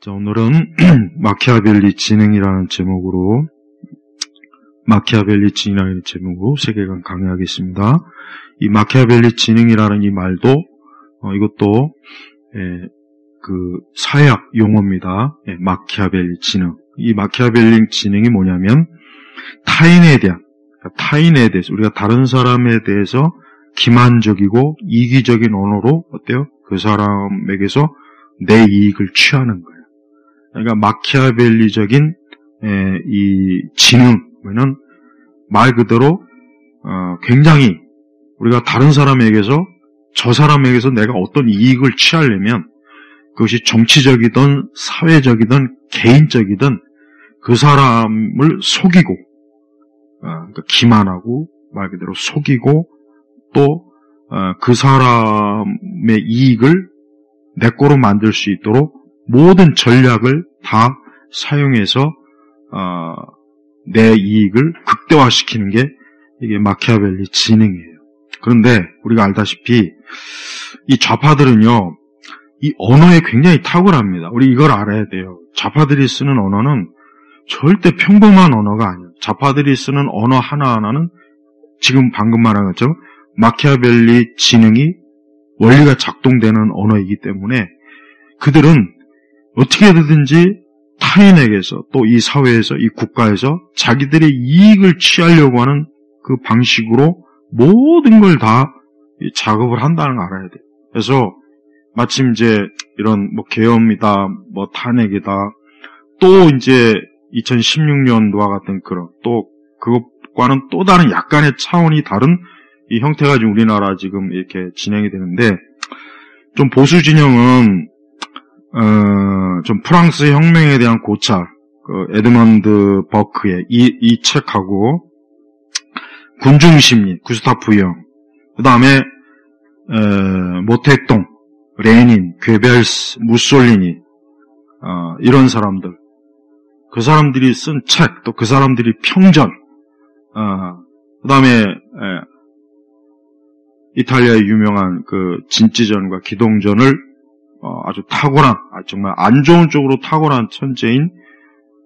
자, 오늘은 마키아벨리 지능이라는 제목으로 세계관 강의하겠습니다. 이 마키아벨리 지능이라는 이 말도 이것도 그 사회학 용어입니다. 마키아벨리 지능. 이 마키아벨리 지능이 뭐냐면 타인에 대해서 우리가 다른 사람에 대해서 기만적이고 이기적인 언어로 어때요? 그 사람에게서 내 이익을 취하는 거예요. 그러니까 마키아벨리적인 이 지능은 말 그대로 굉장히 우리가 다른 사람에게서 저 사람에게서 내가 어떤 이익을 취하려면 그것이 정치적이든 사회적이든 개인적이든 그 사람을 속이고 그러니까 기만하고 말 그대로 속이고 또 그 사람의 이익을 내 거로 만들 수 있도록 모든 전략을 다 사용해서 내 이익을 극대화시키는 게 이게 마키아벨리 지능이에요. 그런데 우리가 알다시피 이 좌파들은요, 이 언어에 굉장히 탁월합니다. 우리 이걸 알아야 돼요. 좌파들이 쓰는 언어는 절대 평범한 언어가 아니에요. 좌파들이 쓰는 언어 하나하나는 지금 방금 말한 것처럼 마키아벨리 지능이 원리가 작동되는 언어이기 때문에 그들은 어떻게든지 타인에게서 또 이 사회에서 이 국가에서 자기들의 이익을 취하려고 하는 그 방식으로 모든 걸 다 작업을 한다는 걸 알아야 돼요. 그래서 마침 이제 이런 뭐 계엄이다, 뭐 탄핵이다, 또 이제 2016년도와 같은 그런 또 그것과는 또 다른 약간의 차원이 다른 이 형태가 지금 우리나라 지금 이렇게 진행이 되는데 좀 보수 진영은 좀 프랑스 혁명에 대한 고찰, 그 에드먼드 버크의 이 책하고 군중심리, 구스타프 영, 그 다음에 모택동, 레닌, 괴벨스, 무솔리니 이런 사람들, 그 사람들이 쓴 책, 또 그 사람들이 평전, 그 다음에 이탈리아의 유명한 그 진지전과 기동전을 아주 탁월한, 정말 안 좋은 쪽으로 탁월한 천재인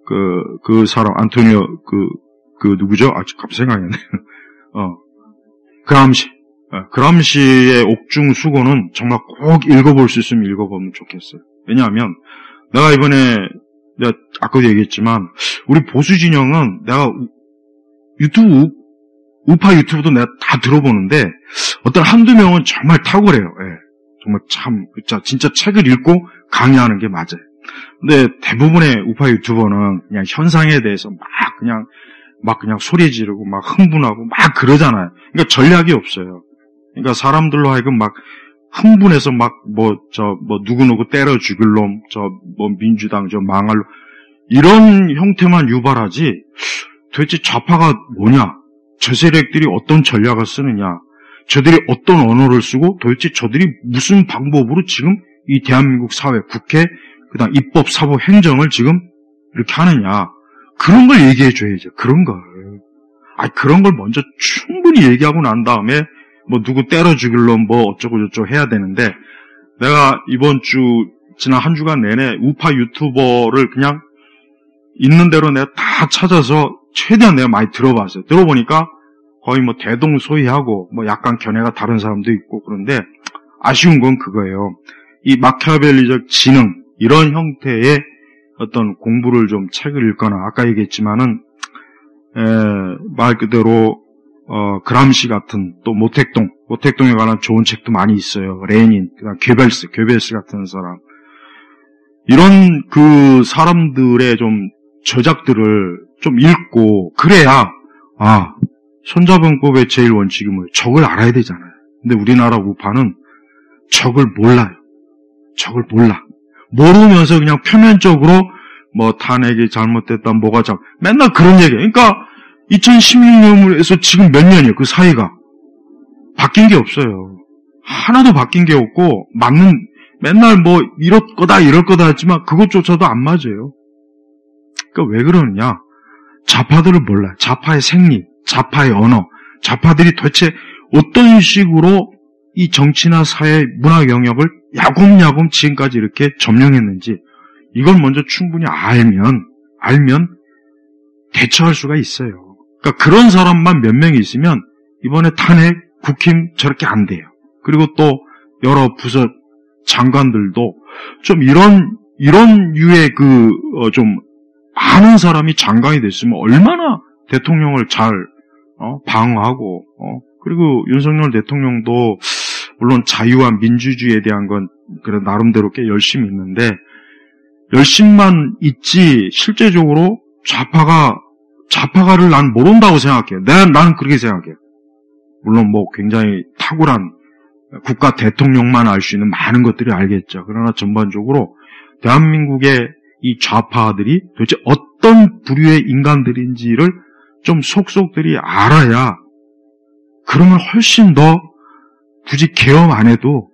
그 사람 안토니오 누구죠? 아직 갑자기 생각이 안 나요. 그람시의 옥중수고는 정말 꼭 읽어볼 수 있으면 읽어보면 좋겠어요. 왜냐하면 내가 아까도 얘기했지만 우리 보수 진영은 내가 우파 유튜브도 내가 다 들어보는데 어떤 한두 명은 정말 탁월해요. 정말 진짜 책을 읽고 강의하는 게 맞아요. 근데 대부분의 우파 유튜버는 그냥 현상에 대해서 막 그냥 소리 지르고 막 흥분하고 막 그러잖아요. 그러니까 전략이 없어요. 그러니까 사람들로 하여금 막 흥분해서 막 누구누구 때려 죽일 놈, 민주당 망할 놈, 이런 형태만 유발하지 도대체 좌파가 뭐냐? 저 세력들이 어떤 전략을 쓰느냐? 저들이 어떤 언어를 쓰고 도대체 저들이 무슨 방법으로 지금 이 대한민국 사회, 국회, 그다음 입법, 사법, 행정을 지금 이렇게 하느냐? 그런 걸 얘기해 줘야죠. 그런 걸. 그런 걸 먼저 충분히 얘기하고 난 다음에 뭐 누구 때려 죽일 놈 뭐 어쩌고저쩌고 해야 되는데 내가 지난 한 주간 내내 우파 유튜버를 그냥 있는 대로 내가 다 찾아서 최대한 내가 많이 들어봤어요. 들어보니까 거의 뭐 대동소이하고 뭐 약간 견해가 다른 사람도 있고 그런데 아쉬운 건 그거예요. 이 마키아벨리적 지능 이런 형태의 어떤 공부를 좀 책을 읽거나 아까 얘기했지만은 말 그대로 그람시 같은 또 모택동에 관한 좋은 책도 많이 있어요. 레닌, 그다음 괴벨스 같은 사람 이런 그 사람들의 좀 저작들을 좀 읽고 그래야 손자병법의 제일 원칙이 뭐예요? 적을 알아야 되잖아요. 근데 우리나라 우파는 적을 몰라요. 적을 몰라. 모르면서 그냥 표면적으로 뭐 탄핵이 잘못됐다, 뭐가 맨날 그런 얘기예요. 그러니까 2016년에서 지금 몇 년이에요? 그 사이가. 바뀐 게 없어요. 하나도 바뀐 게 없고 맨날 뭐 이럴 거다 했지만 그것조차도 안 맞아요. 그러니까 왜 그러느냐? 좌파들을 몰라요. 좌파의 생리, 좌파의 언어, 좌파들이 도대체 어떤 식으로 이 정치나 사회, 문화 영역을 야곱야곱 지금까지 이렇게 점령했는지 이걸 먼저 충분히 알면 대처할 수가 있어요. 그러니까 그런 사람만 몇 명이 있으면 이번에 탄핵, 국힘 저렇게 안 돼요. 그리고 또 여러 부서 장관들도 좀 이런 유의 좀 아는 사람이 장관이 됐으면 얼마나 대통령을 잘 방어하고 그리고 윤석열 대통령도 물론 자유와 민주주의에 대한 건 그래 나름대로 꽤 열심히 있는데 열심만 있지 실제적으로 좌파가를 난 모른다고 생각해요. 나는 그렇게 생각해요. 물론 뭐 굉장히 탁월한 국가 대통령만 알 수 있는 많은 것들을 알겠죠. 그러나 전반적으로 대한민국의 이 좌파들이 도대체 어떤 부류의 인간들인지를 좀 속속들이 알아야 그러면 훨씬 더 굳이 계엄 안 해도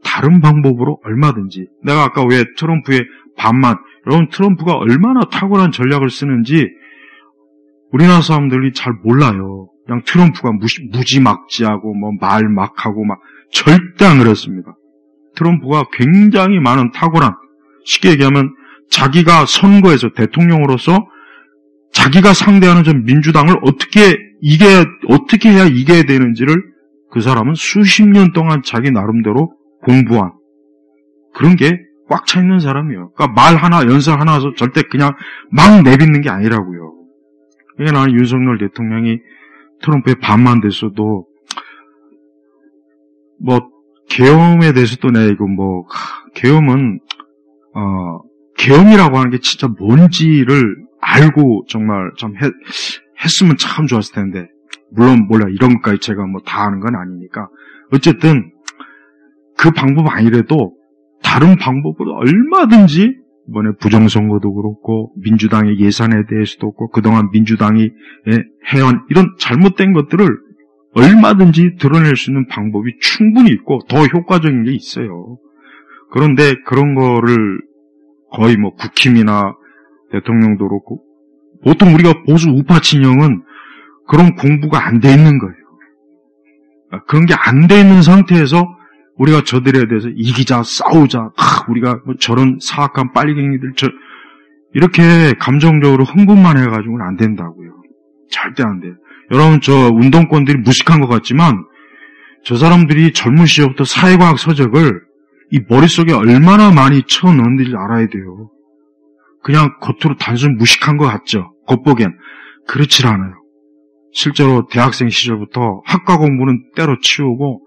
다른 방법으로 얼마든지 내가 아까 왜 트럼프의 반만 여러분 트럼프가 얼마나 탁월한 전략을 쓰는지 우리나라 사람들이 잘 몰라요. 그냥 트럼프가 무지막지하고 뭐 말 막하고 막 절대 안 그렇습니다. 트럼프가 굉장히 많은 탁월한 쉽게 얘기하면 자기가 선거에서 대통령으로서 자기가 상대하는 저 민주당을 어떻게 해야 이겨야 되는지를 그 사람은 수십 년 동안 자기 나름대로 공부한 그런 게 꽉 차 있는 사람이에요. 그러니까 말 하나, 연설 하나 해서 절대 그냥 막 내뱉는 게 아니라고요. 그러니까 나는 윤석열 대통령이 트럼프의 반만 됐어도 뭐 계엄에 대해서도 내가 이거 뭐 계엄은 계엄이라고 하는 게 진짜 뭔지를 알고 정말 참 했으면 참 좋았을 텐데 물론 몰라 이런 것까지 제가 뭐 다 아는 건 아니니까 어쨌든 그 방법 아니래도 다른 방법으로 얼마든지 이번에 부정선거도 그렇고 민주당의 예산에 대해서도 그렇고 그동안 민주당이 해온 이런 잘못된 것들을 얼마든지 드러낼 수 있는 방법이 충분히 있고 더 효과적인 게 있어요. 그런데 그런 거를 거의 뭐 국힘이나 대통령도 그렇고 보통 우리가 보수 우파 진영은 그런 공부가 안 돼 있는 거예요. 그런 게 안 돼 있는 상태에서 우리가 저들에 대해서 이기자, 싸우자, 우리가 뭐 저런 사악한 빨갱이들, 이렇게 감정적으로 흥분만 해가지고는 안 된다고요. 절대 안 돼요. 여러분, 저 운동권들이 무식한 것 같지만, 저 사람들이 젊은 시절부터 사회과학 서적을 이 머릿속에 얼마나 많이 쳐 넣는지 알아야 돼요. 그냥 겉으로 단순 무식한 것 같죠? 겉보기엔. 그렇지 않아요. 실제로 대학생 시절부터 학과 공부는 때려치우고,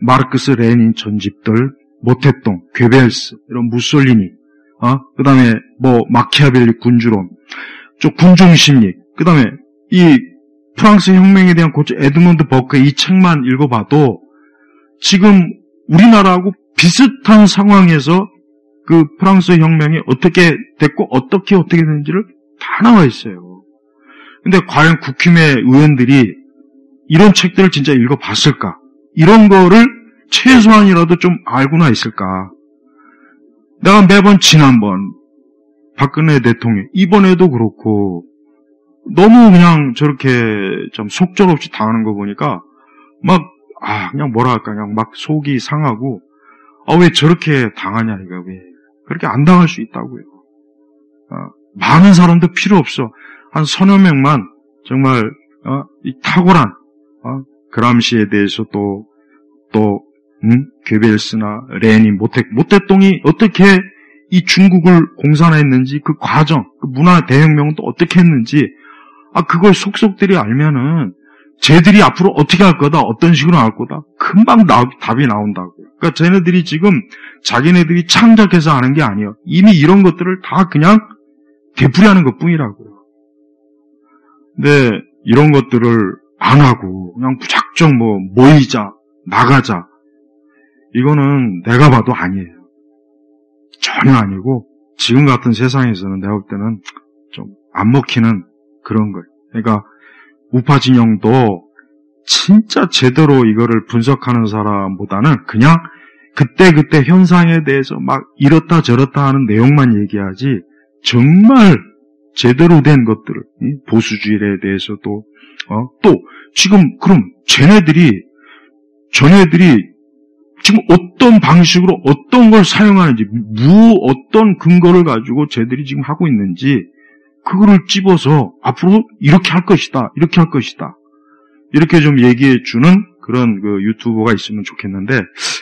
마르크스, 레닌 전집들, 모태똥, 괴벨스, 이런 무솔리니, 그 다음에 뭐 마키아벨리 군주론, 좀 군중심리, 그 다음에 이 프랑스 혁명에 대한 고치 에드먼드 버크의 이 책만 읽어봐도 지금 우리나라하고 비슷한 상황에서 그 프랑스 혁명이 어떻게 됐고 어떻게 되는지를 다 나와 있어요. 근데 과연 국힘의 의원들이 이런 책들을 진짜 읽어봤을까? 이런 거를 최소한이라도 좀 알고나 있을까? 내가 매번 지난번 박근혜 대통령 이번에도 그렇고 너무 그냥 저렇게 좀 속절없이 당하는 거 보니까 막 그냥 뭐랄까 그냥 막 속이 상하고 왜 저렇게 당하냐 이거 왜 그렇게 안 당할 수 있다고요. 많은 사람도 필요 없어. 한 서너 명만 정말 이 탁월한 그람시에 대해서 또 괴벨스나 레닌, 모태똥이 어떻게 이 중국을 공산화했는지 그 과정, 그 문화 대혁명은 또 어떻게 했는지 그걸 속속들이 알면은 쟤들이 앞으로 어떻게 할 거다, 어떤 식으로 할 거다 금방 답이 나온다고요. 그러니까 쟤네들이 지금 자기네들이 창작해서 하는 게 아니에요. 이미 이런 것들을 다 그냥 되풀이하는 것뿐이라고요. 근데 이런 것들을 안 하고 그냥 무작정 뭐 모이자, 나가자 이거는 내가 봐도 아니에요. 전혀 아니고 지금 같은 세상에서는 내가 볼 때는 좀 안 먹히는 그런 거예요. 그러니까 우파 진영도 진짜 제대로 이거를 분석하는 사람보다는 그냥 그때 현상에 대해서 막 이렇다 저렇다 하는 내용만 얘기하지 정말 제대로 된 것들을 보수주의에 대해서도 또 지금 그럼 쟤네들이 지금 어떤 방식으로 어떤 걸 사용하는지, 어떤 근거를 가지고 쟤들이 지금 하고 있는지, 그거를 집어서 앞으로 이렇게 할 것이다, 이렇게 할 것이다. 이렇게 좀 얘기해 주는 그런 그 유튜버가 있으면 좋겠는데,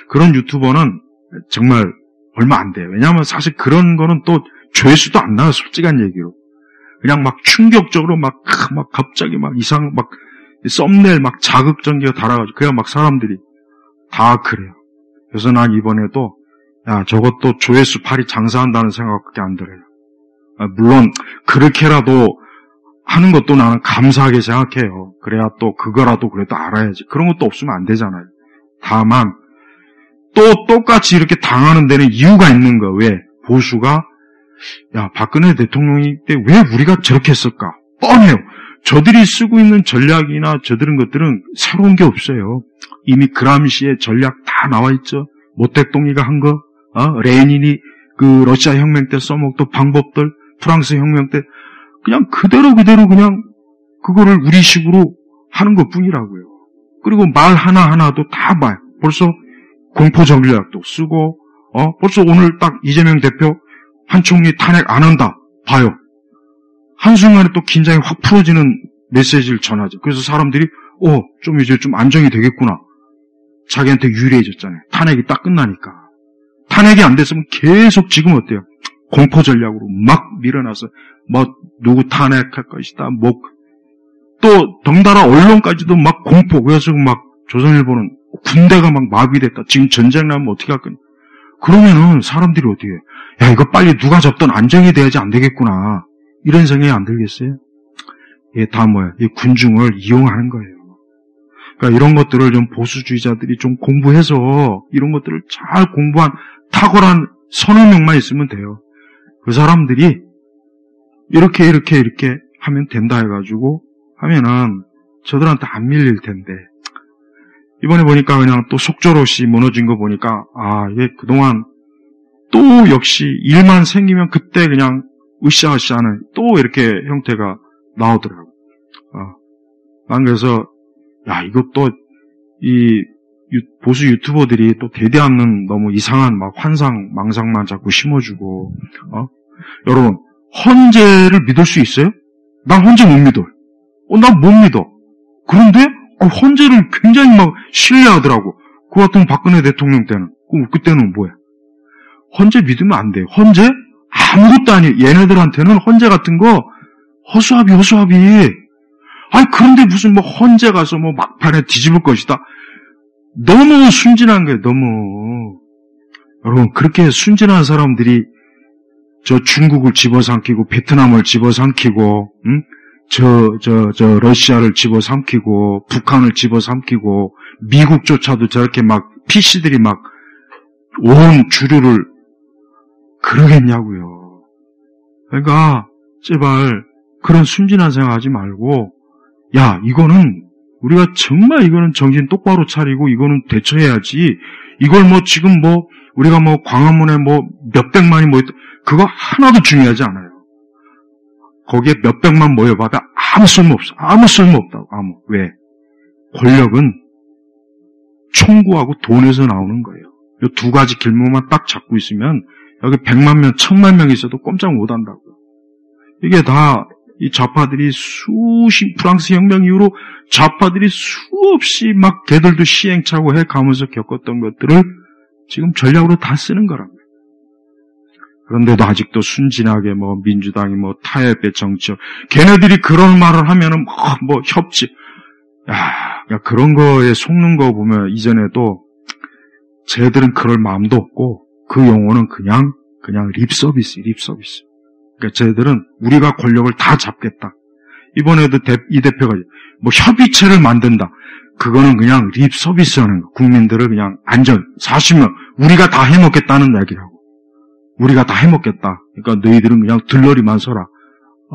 그런 유튜버는 정말 얼마 안 돼요. 왜냐하면 사실 그런 거는 또 조회수도 안 나와요, 솔직한 얘기로. 그냥 막 충격적으로 막 갑자기 막 썸네일 막 자극적인 게 달아가지고, 그냥 막 사람들이 다 그래요. 그래서 난 이번에도, 야, 저것도 조회수 팔이 장사한다는 생각밖에 안 들어요. 물론, 그렇게라도 하는 것도 나는 감사하게 생각해요. 그래야 또 그거라도 그래도 알아야지. 그런 것도 없으면 안 되잖아요. 다만, 또 똑같이 이렇게 당하는 데는 이유가 있는 거예요. 왜? 보수가, 야, 박근혜 대통령이 때 왜 우리가 저렇게 했을까? 뻔해요. 저들이 쓰고 있는 전략이나 저들은 것들은 새로운 게 없어요. 이미 그람시의 전략 다 나와 있죠. 모택동이가 한 거, 레닌이 그 러시아 혁명 때 써먹던 방법들, 프랑스 혁명 때 그냥 그대로 그냥 그거를 우리식으로 하는 것 뿐이라고요. 그리고 말 하나하나도 다 봐요. 벌써 공포 전략도 쓰고, 벌써 오늘 딱 이재명 대표 한 총리 탄핵 안 한다. 봐요. 한순간에 또 긴장이 확 풀어지는 메시지를 전하죠. 그래서 사람들이, 좀 이제 좀 안정이 되겠구나. 자기한테 유리해졌잖아요. 탄핵이 딱 끝나니까. 탄핵이 안 됐으면 계속 지금 어때요? 공포 전략으로 막 밀어놔서, 누구 탄핵할 것이다. 또, 덩달아 언론까지도 막 공포. 그래서 막 조선일보는 군대가 막 마비됐다. 지금 전쟁 나면 어떻게 할 거냐. 그러면은 사람들이 어떻게 해요? 야, 이거 빨리 누가 잡든 안정이 돼야지 안 되겠구나. 이런 생각이 안 들겠어요? 이게 다 뭐야? 이 군중을 이용하는 거예요. 그러니까 이런 것들을 좀 보수주의자들이 좀 공부해서 이런 것들을 잘 공부한 탁월한 서너 명만 있으면 돼요. 그 사람들이 이렇게 하면 된다 해가지고 하면은 저들한테 안 밀릴 텐데 이번에 보니까 그냥 또 속절없이 무너진 거 보니까 이게 그동안 또 역시 일만 생기면 그때 그냥 으쌰으쌰하는 또 이렇게 형태가 나오더라고. 난 그래서 이것도 이 보수 유튜버들이 또 대대하는 너무 이상한 막 환상 망상만 자꾸 심어주고 여러분 헌재를 믿을 수 있어요? 난 헌재 못 믿어. 난 못 믿어. 그런데 헌재를 굉장히 막 신뢰하더라고. 그 같은 박근혜 대통령 때는. 그때는 뭐야? 헌재 믿으면 안 돼요. 헌재? 아무것도 아니에요. 얘네들한테는 헌재 같은 거 허수아비. 그런데 무슨 헌재 가서 막판에 뒤집을 것이다. 너무 순진한 거예요. 너무. 여러분 그렇게 순진한 사람들이 저 중국을 집어삼키고 베트남을 집어삼키고 러시아를 집어삼키고 북한을 집어삼키고 미국조차도 저렇게 막 PC들이 막 온 주류를 그러겠냐고요. 그러니까 제발 그런 순진한 생각하지 말고 이거는 우리가 정말 이거는 정신 똑바로 차리고 이거는 대처해야지. 이걸 지금 우리가 광화문에 몇백만이 모였다. 그거 하나도 중요하지 않아요. 거기에 몇백만 모여봐도 아무 쓸모없어. 아무 쓸모없다고. 왜? 권력은 총구하고 돈에서 나오는 거예요. 이 두 가지 길목만 딱 잡고 있으면 여기 100만 명, 1000만 명 있어도 꼼짝 못 한다고요. 이게 다 이 좌파들이 프랑스 혁명 이후로 좌파들이 수없이 막 걔들도 시행착오 해가면서 겪었던 것들을 지금 전략으로 다 쓰는 거랍니다. 그런데도 아직도 순진하게 민주당이 타협의 정치요. 걔네들이 그런 말을 하면은 협치. 그런 거에 속는 거 보면 이전에도 쟤들은 그럴 마음도 없고 그 용어는 그냥 립서비스. 그러니까 쟤들은 우리가 권력을 다 잡겠다. 이번에도 이 대표가 협의체를 만든다. 그거는 그냥 립서비스 하는 거. 국민들을 그냥 사실은 우리가 다 해먹겠다는 이야기라고. 우리가 다 해먹겠다. 그러니까 너희들은 그냥 들러리만 서라.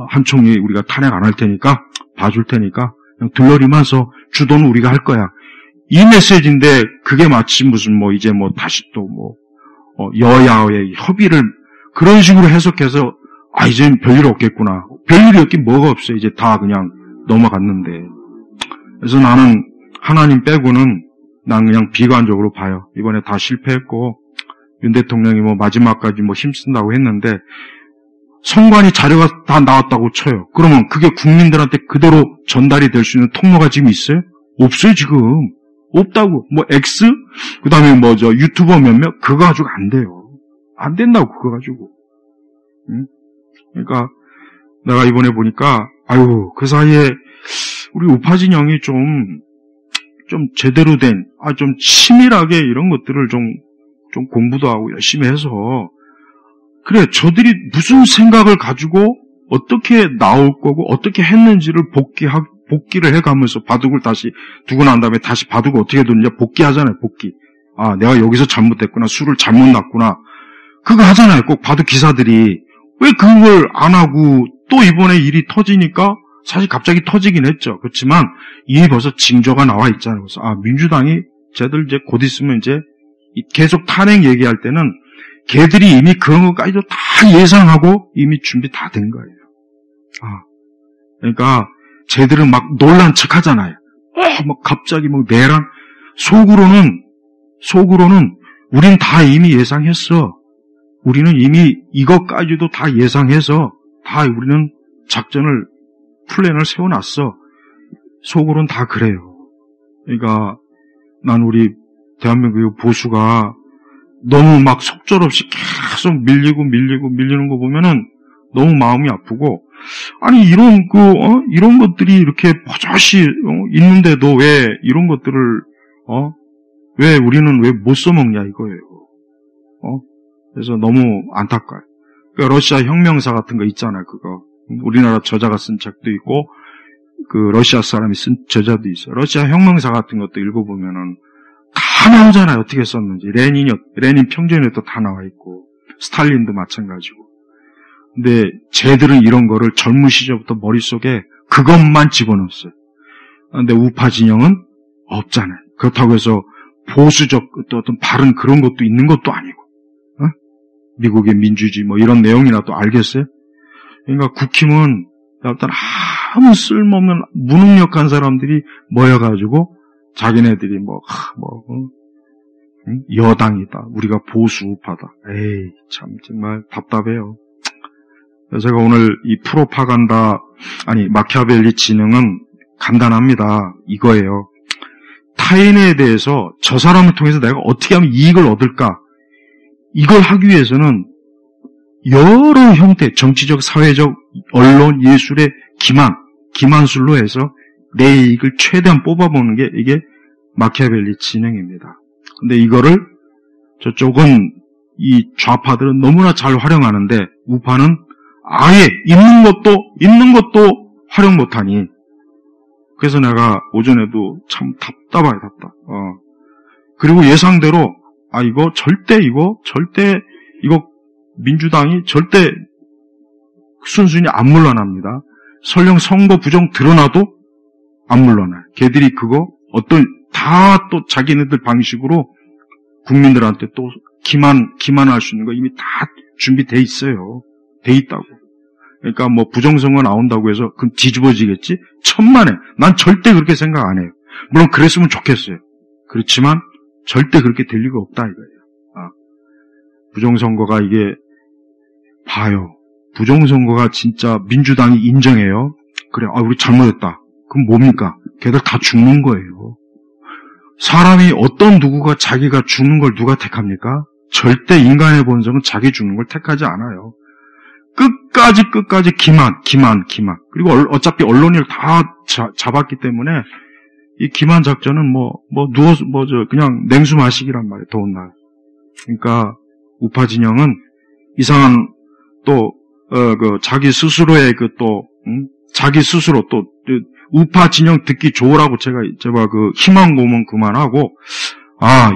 한 총리 우리가 탄핵 안 할 테니까 봐줄 테니까 그냥 들러리만 서. 주도는 우리가 할 거야. 이 메시지인데 그게 마치 무슨 이제 다시 또 여야의 협의를 그런 식으로 해석해서 이제는 별일 없겠구나. 별일이 없긴 뭐가 없어요. 이제 다 그냥 넘어갔는데. 그래서 나는 하나님 빼고는 난 그냥 비관적으로 봐요. 이번에 다 실패했고, 윤 대통령이 뭐 마지막까지 뭐 힘쓴다고 했는데, 선관위 자료가 다 나왔다고 쳐요. 그러면 그게 국민들한테 그대로 전달이 될 수 있는 통로가 지금 있어요? 없어요, 지금. 없다고. 뭐, X? 그 다음에 뭐, 유튜버 몇몇? 그거 가지고 안 돼요. 안 된다고, 그거 가지고. 응? 그러니까, 내가 이번에 보니까, 아유, 그 사이에, 우리 우파진영이 좀 제대로 된, 좀 치밀하게 이런 것들을 좀 공부도 하고 열심히 해서, 그래, 저들이 무슨 생각을 가지고 어떻게 나올 거고 어떻게 했는지를 복기를 해가면서 바둑을 다시 두고 난 다음에 다시 바둑을 어떻게 두느냐 복기하잖아요, 복기. 내가 여기서 잘못했구나, 수를 잘못 놨구나. 그거 하잖아요, 꼭 바둑 기사들이. 왜 그걸 안 하고 또 이번에 일이 터지니까 사실 갑자기 터지긴 했죠. 그렇지만 이미 벌써 징조가 나와 있잖아요. 그래서 민주당이 쟤들 이제 곧 있으면 이제 계속 탄핵 얘기할 때는 걔들이 이미 그런 것까지도 다 예상하고 이미 준비 다 된 거예요. 그러니까 쟤들은 막 놀란 척 하잖아요. 막 갑자기 막 내란 속으로는 우린 다 이미 예상했어. 우리는 이미 이것까지도 다 예상해서 다 우리는 플랜을 세워놨어. 속으로는 다 그래요. 그러니까 난 우리 대한민국 보수가 너무 막 속절없이 계속 밀리는 거 보면은 너무 마음이 아프고, 아니 이런 것들이 이렇게 버젓이 있는데도 왜 이런 것들을 왜 우리는 왜 못 써먹냐 이거예요. 그래서 너무 안타까워요. 그러니까 러시아 혁명사 같은 거 있잖아요. 그거 우리나라 저자가 쓴 책도 있고 그 러시아 사람이 쓴 저자도 있어요. 러시아 혁명사 같은 것도 읽어보면은 다 나오잖아요. 어떻게 썼는지. 레닌 평전에도 다 나와 있고, 스탈린도 마찬가지고. 근데 쟤들은 이런 거를 젊은 시절부터 머릿속에 그것만 집어넣었어요. 근데 우파 진영은 없잖아요. 그렇다고 해서 보수적 어떤 바른 그런 것도 있는 것도 아니고, 미국의 민주주의 뭐 이런 내용이라도 알겠어요? 그러니까 국힘은 일단 아무 쓸모없는 무능력한 사람들이 모여가지고 자기네들이 여당이다. 우리가 보수 우파다. 에이, 참, 정말 답답해요. 제가 오늘 이 마키아벨리 지능은 간단합니다. 이거예요. 타인에 대해서 저 사람을 통해서 내가 어떻게 하면 이익을 얻을까? 이걸 하기 위해서는 여러 형태, 정치적, 사회적, 언론, 예술의 기만술로 해서 내 이익을 최대한 뽑아보는 게 이게 마키아벨리 진행입니다. 근데 이거를 저쪽은 이 좌파들은 너무나 잘 활용하는데 우파는 아예 있는 것도 활용 못하니. 그래서 내가 오전에도 참 답답해요, 답답. 그리고 예상대로 이거 절대 민주당이 절대 순순히 안 물러납니다. 설령 선거 부정 드러나도 안 물러나요. 걔들이 그거 다 또 자기네들 방식으로 국민들한테 또 기만할 수 있는 거 이미 다 준비돼 있어요. 돼 있다고. 그러니까 뭐 부정선거 나온다고 해서 그건 뒤집어지겠지? 천만에. 난 절대 그렇게 생각 안 해요. 물론 그랬으면 좋겠어요. 그렇지만 절대 그렇게 될 리가 없다 이거예요. 부정선거가 이게 봐요. 부정선거가 진짜 민주당이 인정해요. 그래, 우리 잘못했다. 그럼 뭡니까? 걔들 다 죽는 거예요. 사람이 누구가 자기가 죽는 걸 누가 택합니까? 절대 인간의 본성은 자기 죽는 걸 택하지 않아요. 끝까지 기만. 그리고 어차피 언론을 다 잡았기 때문에 이 기만 작전은 그냥 냉수 마시기란 말이에요. 더운 날. 그러니까 우파 진영은 이상한 자기 스스로의 자기 스스로 우파 진영 듣기 좋으라고 제가 희망 고문 그만하고,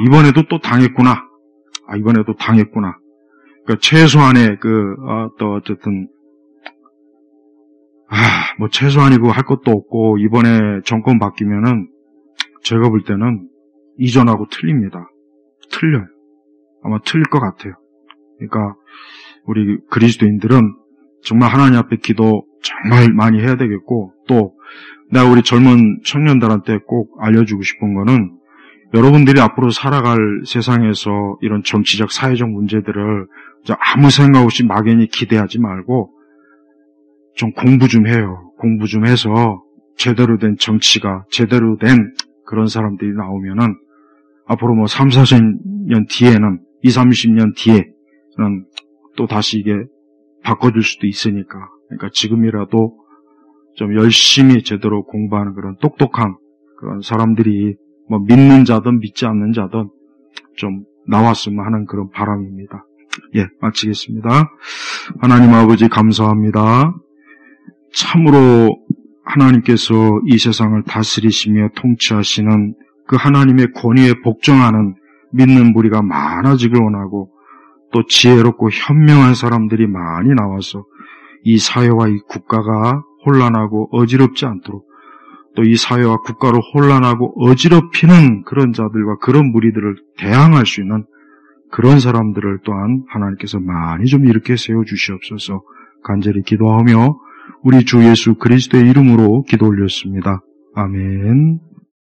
이번에도 또 당했구나. 이번에도 당했구나. 그러니까 최소한의 어쨌든, 최소한이 할 것도 없고, 이번에 정권 바뀌면은, 제가 볼 때는 이전하고 틀립니다. 틀려요. 아마 틀릴 것 같아요. 그러니까, 우리 그리스도인들은 정말 하나님 앞에 기도 정말 많이 해야 되겠고, 또 내가 우리 젊은 청년들한테 꼭 알려주고 싶은 거는 여러분들이 앞으로 살아갈 세상에서 이런 정치적, 사회적 문제들을 아무 생각 없이 막연히 기대하지 말고 좀 공부 좀 해요. 공부 좀 해서 제대로 된 정치가, 제대로 된 그런 사람들이 나오면은 앞으로 뭐 3, 40년 뒤에는, 20, 30년 뒤에는 또 다시 이게 바꿔줄 수도 있으니까. 그러니까 지금이라도 좀 열심히 제대로 공부하는 그런 똑똑한 그런 사람들이 뭐 믿는 자든 믿지 않는 자든 좀 나왔으면 하는 그런 바람입니다. 예, 마치겠습니다. 하나님 아버지 감사합니다. 참으로 하나님께서 이 세상을 다스리시며 통치하시는 그 하나님의 권위에 복종하는 믿는 무리가 많아지길 원하고 또 지혜롭고 현명한 사람들이 많이 나와서 이 사회와 이 국가가 혼란하고 어지럽지 않도록 또 이 사회와 국가를 혼란하고 어지럽히는 그런 자들과 그런 무리들을 대항할 수 있는 그런 사람들을 또한 하나님께서 많이 좀 일으켜 세워주시옵소서 간절히 기도하며 우리 주 예수 그리스도의 이름으로 기도 올렸습니다. 아멘.